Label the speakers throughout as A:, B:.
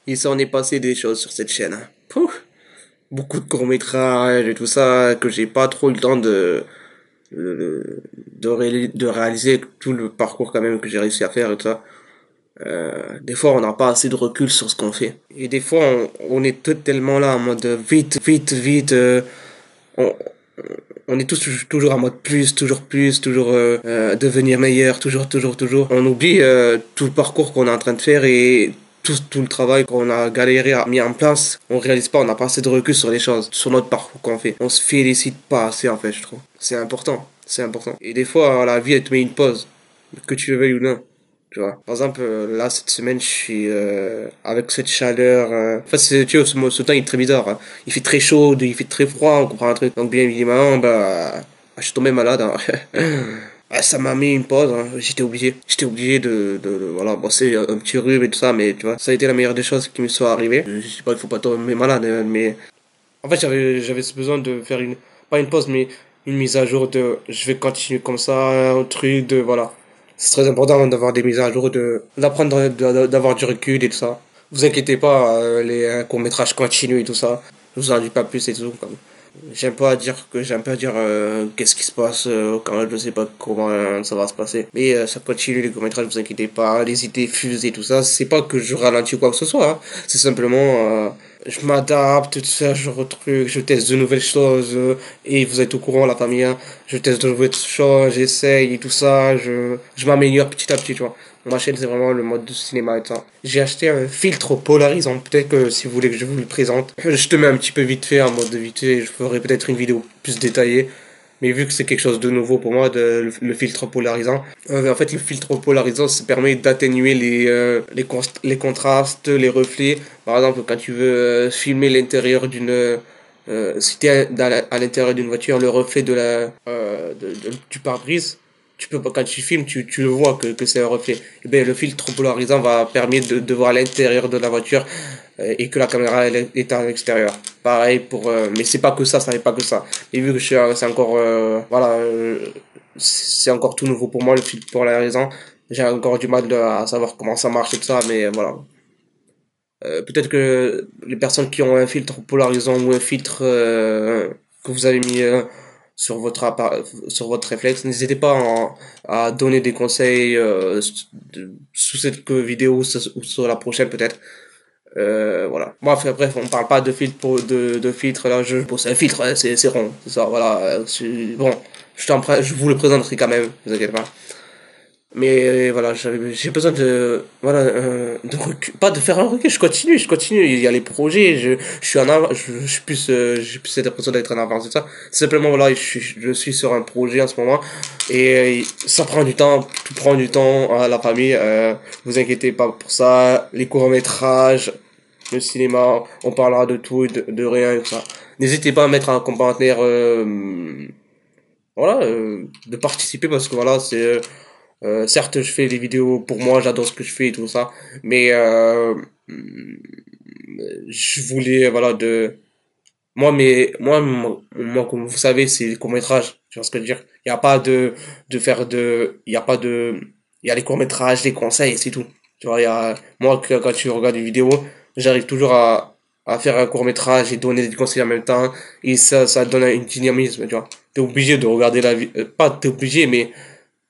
A: Il s'en est passé des choses sur cette chaîne, hein. Pouf, beaucoup de courts-métrages et tout ça que j'ai pas trop eu le temps de réaliser tout le parcours quand même que j'ai réussi à faire et tout ça. Des fois, on n'a pas assez de recul sur ce qu'on fait. Et des fois, on est tellement là en mode vite, vite, vite. On, on est tous toujours en mode plus, toujours devenir meilleur, toujours, toujours, toujours. On oublie tout le parcours qu'on est en train de faire et tout le travail qu'on a galéré à mis en place. On réalise pas, on n'a pas assez de recul sur les choses, sur notre parcours qu'on fait. On se félicite pas assez en fait, je trouve. C'est important, c'est important. Et des fois, la vie, elle te met une pause, que tu le veuilles ou non. Tu vois. Par exemple, là, cette semaine, je suis avec cette chaleur. Enfin, tu vois, ce temps il est très bizarre, hein. Il fait très chaud, il fait très froid, on comprend un truc. Donc, bien évidemment, je suis tombé malade, hein. Ah, ça m'a mis une pause, hein. J'étais obligé. J'étais obligé voilà, bosser un petit rhume et tout ça, mais tu vois, ça a été la meilleure des choses qui me sont arrivées. Je sais pas, il faut pas tomber malade, hein, mais en fait, j'avais ce besoin de faire pas une pause, mais une mise à jour je vais continuer comme ça, un truc voilà. C'est très important d'avoir des mises à jour, d'apprendre, d'avoir du recul et tout ça. Vous inquiétez pas, les courts-métrages continuent et tout ça. Je vous en dis pas plus et tout, comme. J'aime pas dire qu'est-ce qui se passe quand je sais pas comment ça va se passer. Mais ça continue les courts-métrages, vous inquiétez pas, les idées fusent et tout ça. C'est pas que je ralentis ou quoi que ce soit, hein. C'est simplement je m'adapte, tout ça, je retruc, je teste de nouvelles choses et vous êtes au courant la famille, hein. Je teste de nouvelles choses, j'essaye et tout ça, je m'améliore petit à petit, tu vois. Ma chaîne, c'est vraiment le mode de cinéma et tout ça. J'ai acheté un filtre polarisant. Peut-être que si vous voulez que je vous le présente, je te mets un petit peu vite fait en mode de vite fait. Je ferai peut-être une vidéo plus détaillée. Mais vu que c'est quelque chose de nouveau pour moi, le filtre polarisant, en fait, le filtre polarisant, ça permet d'atténuer les contrastes, les reflets. Par exemple, quand tu veux filmer l'intérieur si tu es à l'intérieur d'une voiture, le reflet du pare-brise, tu peux pas, quand tu filmes, tu le vois que c'est un reflet. Et bien, le filtre polarisant va permettre de voir l'intérieur de la voiture et que la caméra elle est à l'extérieur. Pareil mais c'est pas que ça n'est pas que ça. Et vu que c'est encore, c'est encore tout nouveau pour moi le filtre polarisant. J'ai encore du mal à savoir comment ça marche et tout ça, mais voilà. Peut-être que les personnes qui ont un filtre polarisant ou un filtre que vous avez mis sur votre réflexe, n'hésitez pas à donner des conseils sous cette vidéo ou sur la prochaine peut-être. Voilà. Bref, on parle pas de filtre de filtre là. Bon, c'est un filtre, hein, c'est rond, c'est ça. Voilà. Bon, je vous le présenterai quand même. Vous inquiétez pas. Mais voilà, j'ai besoin pas de faire un recul, je continue, il y a les projets, je suis en avant, je suis plus, j'ai plus cette impression d'être en avance, c'est ça. Simplement, voilà, je suis sur un projet en ce moment, et ça prend du temps, tout prend du temps à la famille, vous inquiétez pas pour ça, les courts-métrages, le cinéma, on parlera de tout et de rien, et tout ça. N'hésitez pas à mettre un commentaire, de participer parce que voilà, certes, je fais des vidéos pour moi, j'adore ce que je fais et tout ça, mais je voulais, voilà, moi, comme vous savez, c'est les courts-métrages, tu vois ce que je veux dire. Il n'y a pas il y a pas de, il y a les courts-métrages, les conseils, c'est tout. Tu vois, moi, quand tu regardes une vidéo, j'arrive toujours à faire un court-métrage et donner des conseils en même temps, et ça donne un dynamisme, tu vois. T'es obligé de regarder pas t'es obligé, mais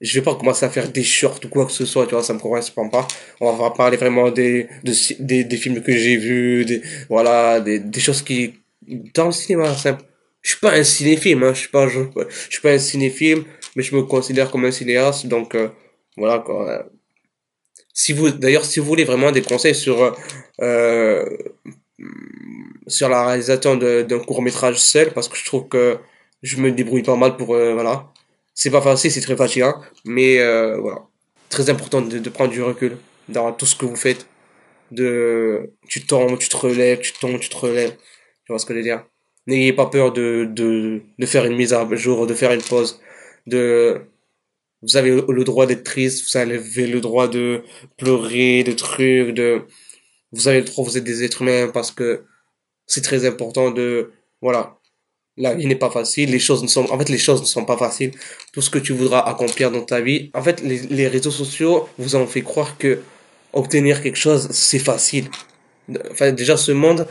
A: je vais pas commencer à faire des shorts ou quoi que ce soit, tu vois, ça me correspond pas. On va parler vraiment des films que j'ai vus, des choses qui, dans le cinéma, simple. Je suis pas un cinéphile, hein, je suis pas un cinéphile, mais je me considère comme un cinéaste, donc, voilà, quoi. D'ailleurs, si vous voulez vraiment des conseils euh, sur la réalisation d'un court-métrage seul, parce que je trouve que je me débrouille pas mal voilà. C'est pas facile, c'est très fatigant, mais voilà. Très important de prendre du recul dans tout ce que vous faites. Tu tombes, tu te relèves, tu tombes, tu te relèves. Tu vois ce que je veux dire? N'ayez pas peur de faire une mise à jour, de faire une pause, de, vous avez le droit d'être triste, vous avez le droit de pleurer, de trucs, vous avez le droit, vous êtes des êtres humains parce que c'est très important voilà, la vie n'est pas facile, en fait, les choses ne sont pas faciles. Tout ce que tu voudras accomplir dans ta vie, en fait, les réseaux sociaux vous ont fait croire que obtenir quelque chose, c'est facile. Enfin, déjà, ce monde,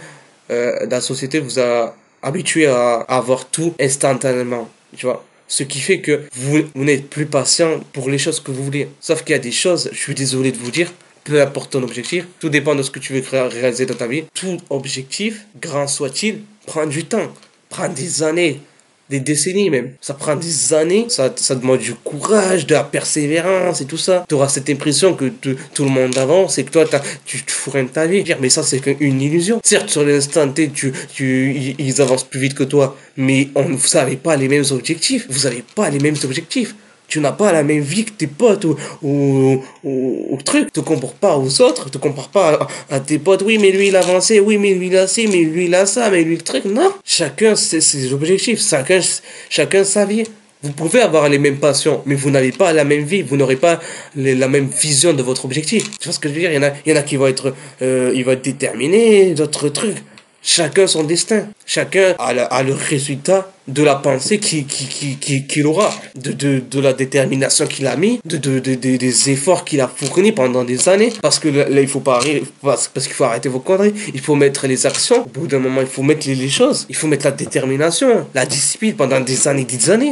A: la société vous a habitué à avoir tout instantanément, tu vois. Ce qui fait que vous n'êtes plus patient pour les choses que vous voulez. Sauf qu'il y a des choses, je suis désolé de vous dire, peu importe ton objectif, tout dépend de ce que tu veux réaliser dans ta vie. Tout objectif, grand soit-il, prend du temps, prend des années, des décennies même. Ça prend des années, ça demande du courage, de la persévérance et tout ça. Tu auras cette impression que tout le monde avance et que toi, tu te fourrais de ta vie. Mais ça, c'est qu'une illusion. Certes, sur l'instant T, ils avancent plus vite que toi, mais vous n'avez pas les mêmes objectifs. Vous n'avez pas les mêmes objectifs. Tu n'as pas la même vie que tes potes ou truc. Te compare pas aux autres, te compare pas à tes potes. Oui, mais lui il a avancé, oui, mais lui il a ci, mais lui il a ça, mais lui le truc. Non. Chacun ses objectifs, chacun sa vie. Vous pouvez avoir les mêmes passions, mais vous n'avez pas la même vie, vous n'aurez pas la même vision de votre objectif. Tu vois ce que je veux dire? Il y en a qui vont être, ils vont être déterminés, d'autres trucs. Chacun son destin. Chacun a le résultat de la pensée qu'il aura, de la détermination qu'il a mis, des efforts qu'il a fournis pendant des années. Parce que là, il faut pas arrêter, parce qu'il faut arrêter vos conneries. Il faut mettre les actions. Au bout d'un moment, il faut mettre les choses. Il faut mettre la détermination, la discipline pendant des années.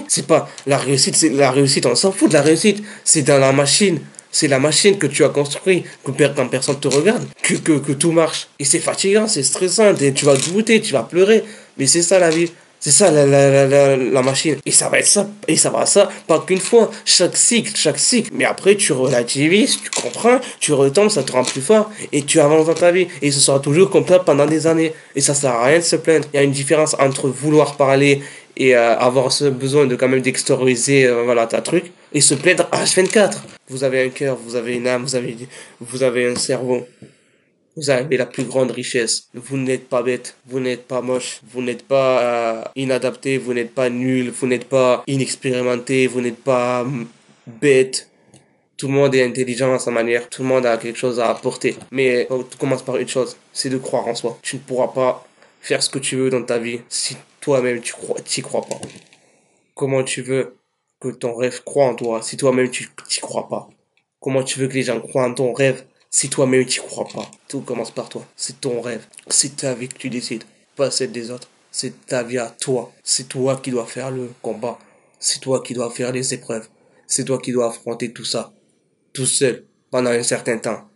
A: C'est pas la réussite, la réussite, on s'en fout de la réussite. C'est dans la machine. C'est la machine que tu as construite, quand personne te regarde, que tout marche. Et c'est fatigant, c'est stressant, tu vas douter, tu vas pleurer. Mais c'est ça la vie. C'est ça la machine. Et ça va être ça. Et ça va ça, pas qu'une fois. Chaque cycle, chaque cycle. Mais après, tu relativises, tu comprends, tu retombes, ça te rend plus fort. Et tu avances dans ta vie. Et ce sera toujours comme ça pendant des années. Et ça sert à rien de se plaindre. Il y a une différence entre vouloir parler et avoir ce besoin de quand même d'extérioriser voilà ta truc et se plaindre H24. Vous avez un cœur, vous avez une âme, vous avez un cerveau. Vous avez la plus grande richesse. Vous n'êtes pas bête, vous n'êtes pas moche, vous n'êtes pas inadapté, vous n'êtes pas nul, vous n'êtes pas inexpérimenté, vous n'êtes pas bête. Tout le monde est intelligent à sa manière, tout le monde a quelque chose à apporter. Mais tu commences par une chose, c'est de croire en soi. Tu ne pourras pas faire ce que tu veux dans ta vie si toi-même t'y crois pas. Comment tu veux que ton rêve croit en toi si toi-même tu t'y crois pas? Comment tu veux que les gens croient en ton rêve si toi-même tu crois pas? Tout commence par toi. C'est ton rêve. C'est ta vie que tu décides, pas celle des autres. C'est ta vie à toi. C'est toi qui dois faire le combat. C'est toi qui dois faire les épreuves. C'est toi qui dois affronter tout ça, tout seul, pendant un certain temps.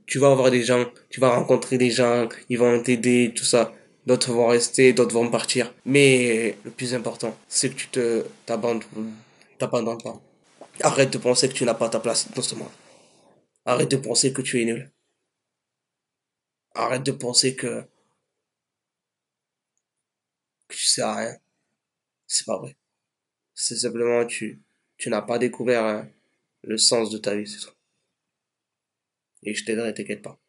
A: Tu vas avoir des gens, tu vas rencontrer des gens, ils vont t'aider, tout ça. D'autres vont rester, d'autres vont partir. Mais le plus important, c'est que t'abandonnes pas. Arrête de penser que tu n'as pas ta place dans ce monde. Arrête de penser que tu es nul. Arrête de penser que tu sais à rien. C'est pas vrai. C'est simplement tu n'as pas découvert le sens de ta vie, c'est ça. Et je t'aiderai, t'inquiète pas.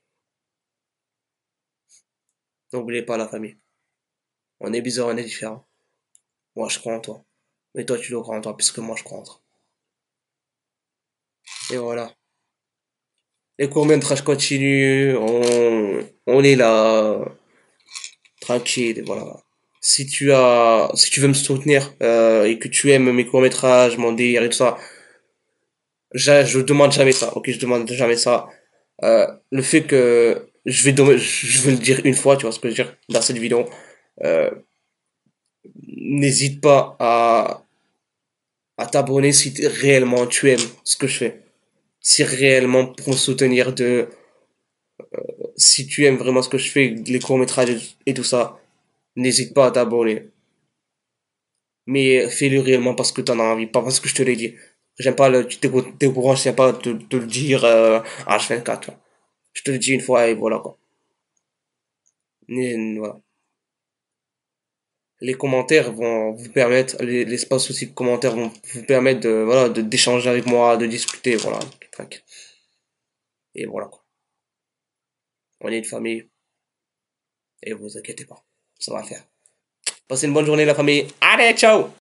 A: N'oubliez pas la famille. On est bizarre, on est différent. Moi, je crois en toi. Mais toi, tu le crois en toi, puisque moi, je crois en toi. Et voilà. Les courts-métrages continuent, on est là, tranquille, et voilà. Si tu veux me soutenir, et que tu aimes mes courts-métrages, mon délire et tout ça, je demande jamais ça, ok, je demande jamais ça. Le fait que je vais le dire une fois, tu vois ce que je veux dire, dans cette vidéo, euh, n'hésite pas à t'abonner si réellement tu aimes ce que je fais. Si réellement pour me soutenir si tu aimes vraiment ce que je fais, les courts-métrages et tout ça, n'hésite pas à t'abonner. Mais fais-le réellement parce que t'en as envie, pas parce que je te l'ai dit. J'aime pas t'es au courant, je sais pas te le dire H24. Là. Je te le dis une fois et voilà quoi. Voilà. Les commentaires vont vous permettre, l'espace aussi de commentaires vont vous permettre voilà, d'échanger avec moi, de discuter, voilà, tranquille. Et voilà quoi. On est une famille et vous inquiétez pas, ça va faire. Passez une bonne journée la famille. Allez, ciao!